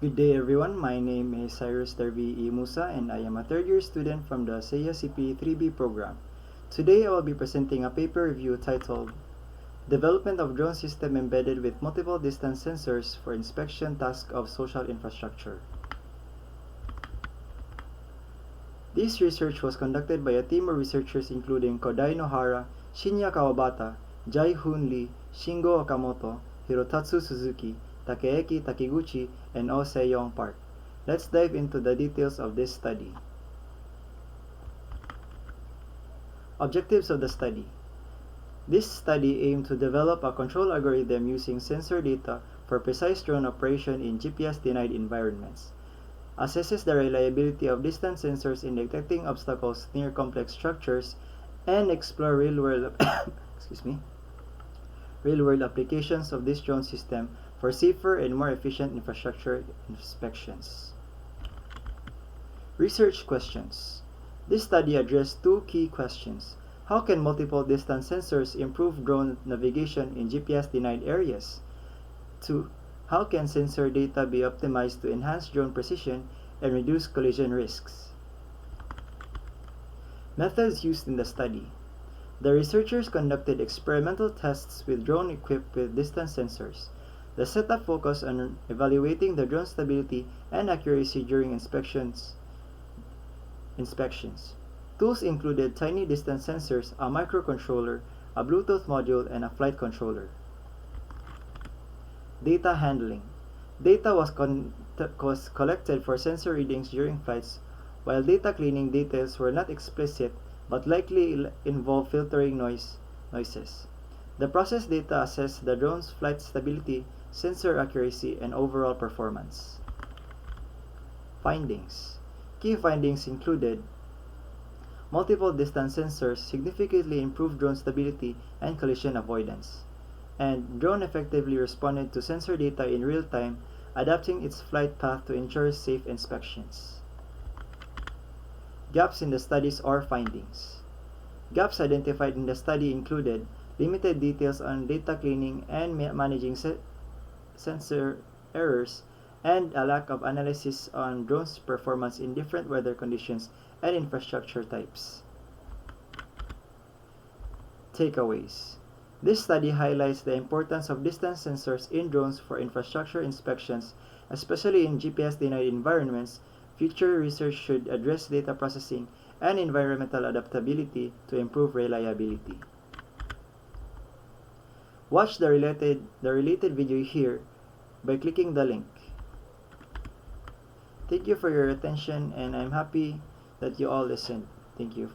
Good day everyone, my name is Cyrus Darby E. Musa and I am a third year student from the CEA-CP 3B program. Today I will be presenting a paper review titled Development of Drone System Embedded with Multiple Distance Sensors for Inspection Task of Social Infrastructure. This research was conducted by a team of researchers including Kodai Nohara, Shinya Kawabata, Jai-Hoon Lee, Shingo Okamoto, Hirotatsu Suzuki, Takeki Takiguchi, and Oh Se-young Park. Let's dive into the details of this study. Objectives of the study. This study aimed to develop a control algorithm using sensor data for precise drone operation in GPS-denied environments, assesses the reliability of distance sensors in detecting obstacles near complex structures, and explore real-world real-world applications of this drone system for safer and more efficient infrastructure inspections. Research questions. This study addressed two key questions. How can multiple distance sensors improve drone navigation in GPS-denied areas? 2. How can sensor data be optimized to enhance drone precision and reduce collision risks? Methods used in the study. The researchers conducted experimental tests with drones equipped with distance sensors. The setup focused on evaluating the drone stability and accuracy during inspections. Tools included tiny distance sensors, a microcontroller, a Bluetooth module, and a flight controller. Data handling. Data was collected for sensor readings during flights, while data cleaning details were not explicit but likely involve filtering noises. The processed data assessed the drone's flight stability, sensor accuracy, and overall performance. Findings. Key findings included multiple distance sensors significantly improved drone stability and collision avoidance, and drone effectively responded to sensor data in real time, adapting its flight path to ensure safe inspections. Gaps in the studies or findings. Gaps identified in the study included limited details on data cleaning and managing sensor errors, and a lack of analysis on drones' performance in different weather conditions and infrastructure types. Takeaways. This study highlights the importance of distance sensors in drones for infrastructure inspections, especially in GPS-denied environments. Future research should address data processing and environmental adaptability to improve reliability. Watch the related video here by clicking the link. Thank you for your attention, and I'm happy that you all listened. Thank you.